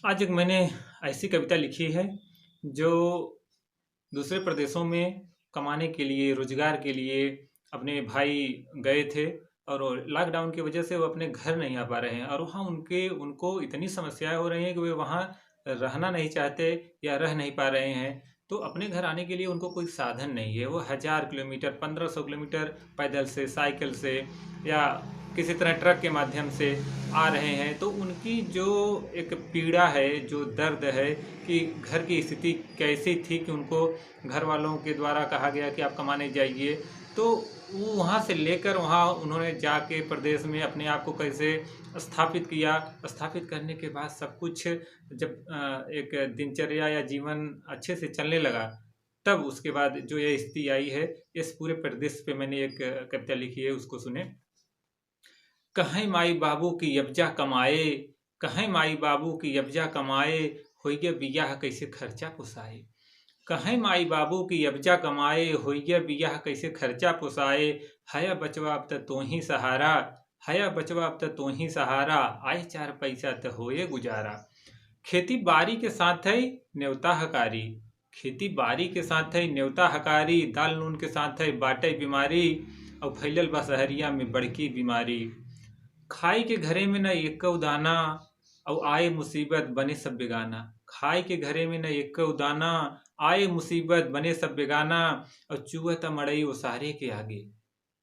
आज एक मैंने ऐसी कविता लिखी है जो दूसरे प्रदेशों में कमाने के लिए, रोजगार के लिए अपने भाई गए थे और लॉकडाउन की वजह से वो अपने घर नहीं आ पा रहे हैं और वहाँ उनके उनको इतनी समस्याएं हो रही हैं कि वे वहाँ रहना नहीं चाहते या रह नहीं पा रहे हैं। तो अपने घर आने के लिए उनको कोई साधन नहीं है। वो 1000 किलोमीटर 1500 किलोमीटर पैदल से, साइकिल से या किसी तरह ट्रक के माध्यम से आ रहे हैं। तो उनकी जो एक पीड़ा है, जो दर्द है कि घर की स्थिति कैसी थी कि उनको घर वालों के द्वारा कहा गया कि आप कमाने जाइए, तो वो वहाँ से लेकर वहाँ उन्होंने जाके प्रदेश में अपने आप को कैसे स्थापित किया। स्थापित करने के बाद सब कुछ जब एक दिनचर्या या जीवन अच्छे से चलने लगा, तब उसके बाद जो ये स्थिति आई है, इस पूरे प्रदेश पे मैंने एक कविता लिखी है, उसको सुने। कहें माई बाबू की यब्जा कमाए, कहें माई बाबू की यब्जा कमाए, होइगे बियाह कैसे खर्चा पुसाए। कहें माई बाबू की यब्जा कमाए, होइगे बियाह कैसे खर्चा पुसाए। हया बचवा अब त तो ही सहारा, हया बचवा अब त तो ही सहारा, आए चार पैसा त होए गुजारा। खेती बाड़ी के साथ ही न्योता हकारी, खेती बाड़ी के साथ ही न्योता हकारी, दाल नून के साथ ही बाटे बीमारी, और फैलल बा शहरिया में बड़की बीमारी। खाई के घरे में न एकौ दाना, और आए मुसीबत बने सब बेगाना। खाई के घरे में न एकौ दाना, आए मुसीबत बने सब बेगाना, और चुअत मड़ई उसारे के आगे,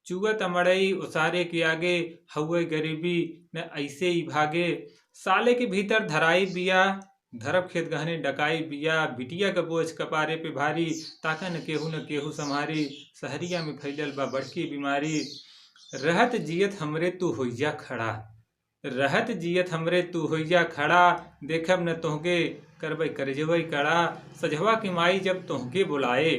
चुअत मड़ई उसारे के आगे, हउए गरीबी न ऐसे ही भागे। साले के भीतर धराई बिया, धरब खेत गहने डकाई बिया, बिटिया का बोझ कपारे पे भारी, ताका न केहू संभारी, शहरिया में फैलल बा बड़की बीमारी। रहत जियत हमरे तू होइजा खड़ा, रहत जियत हमरे तू होइजा खड़ा, देखब न तोहके करबै करजवई कड़ा। सजवा की माई जब तोहके बुलाए,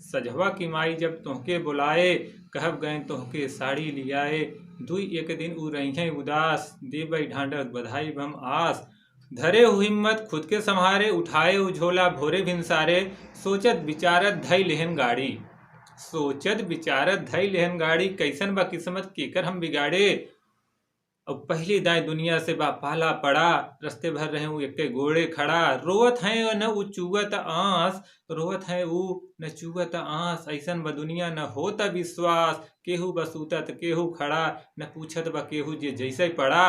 सजवा की माई जब तोहके बुलाए, कहब गए तोहके साड़ी लियाए। दुई एक दिन उ रही उदास, देबै ढांढस बधाई बम आस। धरे हु हिम्मत खुद के संहारे, उठाए उ झोला भोरे भिनसारे, सोचत विचारत धई लेहन गाड़ी, सोचत विचारत धई लेहन गाड़ी, कैसन बा किस्मत केकर हम बिगाड़े। अब पहली दाई दुनिया से बा पाला पड़ा, रस्ते भर रहे हूँ एक गोड़े खड़ा। रोवत हैं न उ चुगत आंस, रोवत हैं उ न चुगत आंस, ऐसन ब दुनिया न होता विश्वास। केहू बसूतत केहू खड़ा, न पूछत बा केहू जे जैसे पड़ा।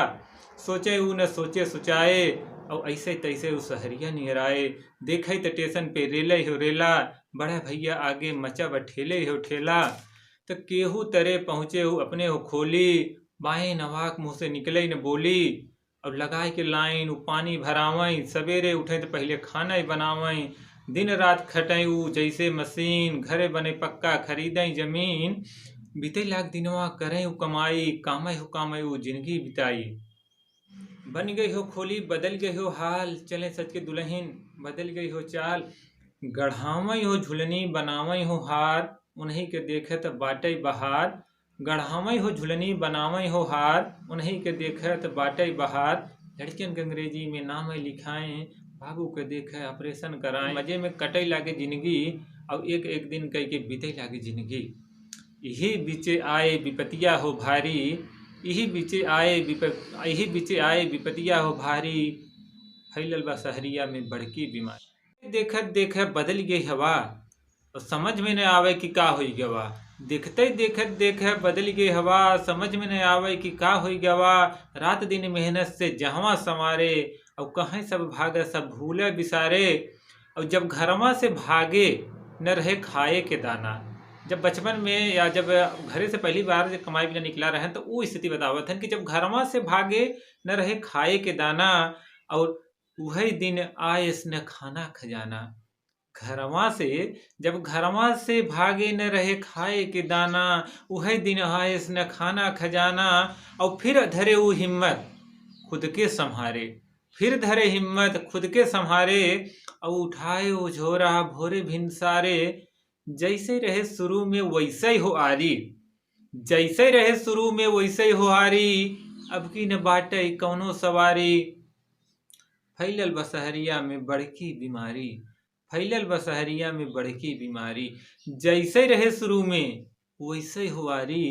सोचे उ न सोचे सोचाए, और ऐसे तैसे उ सहरिया निहराए। देखे त स्टेशन पे रेले हो रेला, बड़ा भैया आगे मचा ब ठेले हो ठेला। तो केहू तरे पहुँचे हो अपने हो खोली, बाएं नवाक मुँह से निकले न बोली। और लगाए के लाइन उ पानी भरावई, सवेरे उठे तो पहले खाना ही बनावई। दिन रात खटई उ जैसे मशीन, घरे बने पक्का खरीदई जमीन। बीते लाख दिनवा करें उ कमाई, कामय हो जिंदगी बिताई। बन गई हो खोली बदल गई हो हाल, चले सच के दुल्हन बदल गई हो चाल। गढ़ावई हो झुलनी बनावई हो हार, उन्हीं के देखत बाटई बहार। गढ़ावई हो झुलनी बनावई हो हार, उन्हीं के देखत बाटई बहार। लड़कियन के अंग्रेजी में नाम लिखाएं, बाबू के देखे ऑपरेशन कराएं। मजे में कटई लागे जिंदगी, और एक एक दिन कह के बीते लागे जिंदगी। यही बीचे आए विपतिया हो भारी, यही बीचे आए विपतिया हो भारी, फैलल बा शहरिया में बड़की बीमारी। देखत देखत बदल गई हवा, और समझ में न आवे कि का होई गवा। देखते देखत देखत बदल गई हवा, समझ में न आवे कि का होई गवा। रात दिन मेहनत से जहवा संवारे, और कहें सब भागे सब भूले बिसारे। और जब घरवा से भागे न रहे खाए के दाना। जब बचपन में या जब घरे से पहली बार जब कमाई बिना निकला रहे तो वो स्थिति बतावत है कि जब घरवा से भागे न रहे खाए के दाना, और वही दिन आयस न खाना खजाना। घरवा से जब घरवा से भागे न रहे खाए के दाना, वही दिन आयस न खाना खजाना। और फिर धरे वो हिम्मत खुद के संहारे, फिर धरे हिम्मत खुद के संहारे, और उठाए वो झोरा भोरे भिनसारे। जैसे रहे शुरू में वैसे ही हो आरी, जैसे रहे शुरू में वैसे ही हो आरी, अब की न बाटे कौनो सवारी। फैलल बसहरिया में बड़की बीमारी, फैलल बसहरिया में बड़की बीमारी। जैसे रहे शुरू में वैसे ही हो आरी,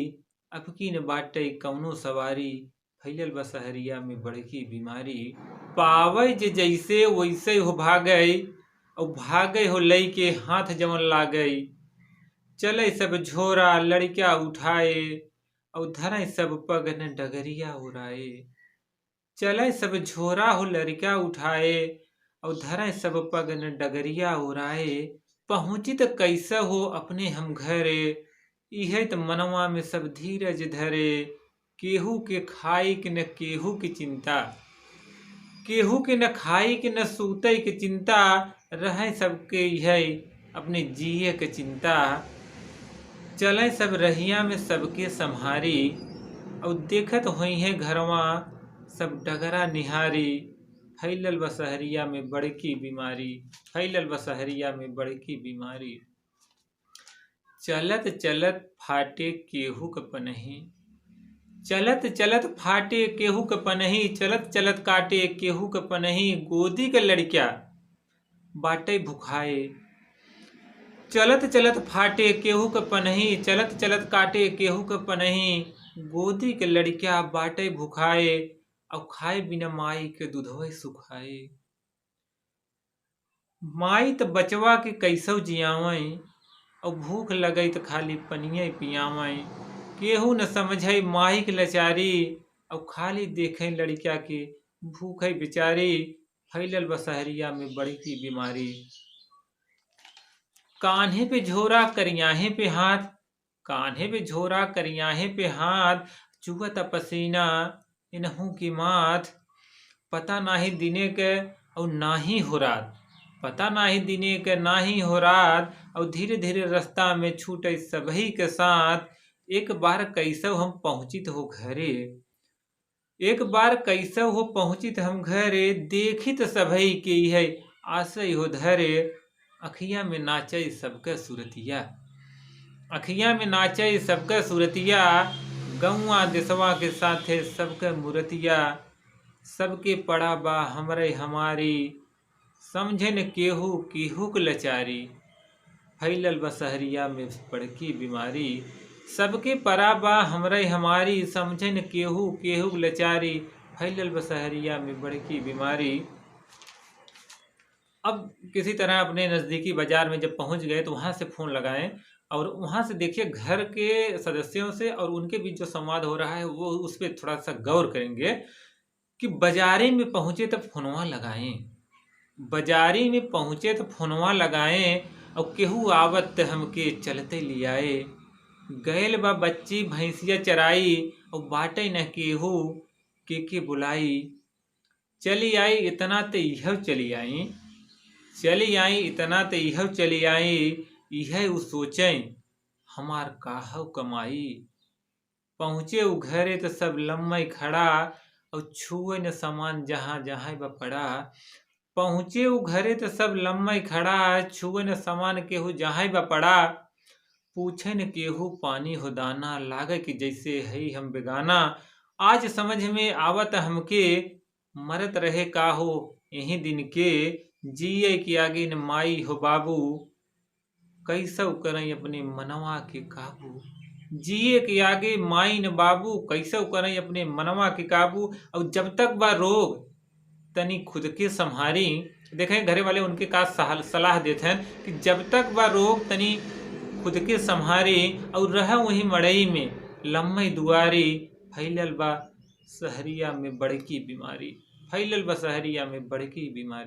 अब की न बाटे कौनो सवारी। फैलल बसहरिया में बड़की बीमारी। पावै जे जैसे वैसे हो भागै, और भागै हो लई के हाथ जवन लागै। चलै सब झोरा लड़िका उठाए, और धरै सब पग न डगरिया उड़ाए। चलै सब झोरा हो लड़िका उठाए, और धरै सब पग न डगरिया उड़ाए। पहुँचित कैसे हो अपने हम घरे, इहे त मनवा में सब धीरज धरे। केहू के खाई के न केहू की चिंता, केहू के न खाई के न सूतई के चिंता। रहे सबके यह अपने जिए के चिंता। चले सब रहिया में सबके संहारी, और देखत हुई है घरवा सब डगरा निहारी। फैलल बसहरिया में बड़की बीमारी, फैलल बसहरिया में बड़की बीमारी। चलत चलत फाटे केहू क पनही, चलत चलत फाटे केहू क पनही। चलत चलत काटे केहू क पनही, गोदी के लड़किया बाटे भुखाए। चलत चलत फाटे केहू क पनही, चलत चलत काटे केहू क पनही। गोदी के लड़किया बाटे भुखाए, और खाए बिना माई के दूधवे सुखाए। माई त बचवा के कैसो जियावई, और भूख लगई तो खाली पनिये पियावई। केहू न समझई माई के लाचारी, और खाली देखे लड़किया के भूखे बेचारी। फैलल बसहरिया में बड़की बीमारी। कान्हे पे झोरा करियाहे पे हाथ, कान्हे पे झोरा करियाहे पे हाथ। चुहत पसीना इनहू की माथ। पता नाही दिने के और नाही हो रात, पता नाही दिने के नाही हो रात। और धीरे धीरे रास्ता में छूटे सबही के साथ। एक बार कैसे हम पहुँचित हो घरे, एक बार कैसे हो पहुँचित हम घरे। देखित सबही के है आशय हो धरे। अखिया में नाचे सबके सुरतिया, अखिया में नाचे सबके सुरतिया। गौआ देशवा के साथे सबके मूर्तिया। सबके पड़ा बा हमरे हमारी, समझे न केहू केहू के लाचारी। फैलल बसहरिया में बड़की बीमारी। सबके पड़ा बा हमरे हमारी, समझे न केहू केहू के लाचारी। फैलल बसहरिया में बड़की बीमारी। अब किसी तरह अपने नज़दीकी बाजार में जब पहुंच गए तो वहां से फ़ोन लगाएं, और वहां से देखिए घर के सदस्यों से और उनके बीच जो संवाद हो रहा है वो उस पर थोड़ा सा गौर करेंगे कि बाजारी में पहुंचे तो फोनवा लगाएं, बाजारी में पहुंचे तो फोनवा लगाएं। और केहू आवत हमके चलते लियाए। गैल बा बच्ची भैंसिया चराई, और बाटे न केहू के बुलाई। चली आई इतना ते यह चली आई, चली आई इतना ते यह चली आई। यह उ सोचें हमार काहव कमाई। पहुँचे उ घरे तो सब लम्मई खड़ा, और छुए न सामान जहाँ जहाँ बा पड़ा। पहुँचे उ घरे तो सब लम्मई खड़ा, छुए न सामान केहू जहाँ बा पड़ा। पूछे न केहू पानी हो दाना, लागे कि जैसे है हम बेगाना। आज समझ में आवत हमके मरत रहे का हो यही दिन के। जिए की आगे न माई हो बाबू, कैसो करें अपने मनवा के काबू। जिए के आगे माई न बाबू, कैसो करें अपने मनवा के काबू। और जब तक बा रोग तनी खुद के संहारी। देखें घरे वाले उनके का सलाह देते हैं कि जब तक बा रोग तनी खुद के संहारी। और रह वही मड़ई में लम्मई दुआरी। फैलल बा सहरिया में बड़की बीमारी, फैलल बा सहरिया में बड़की बीमारी।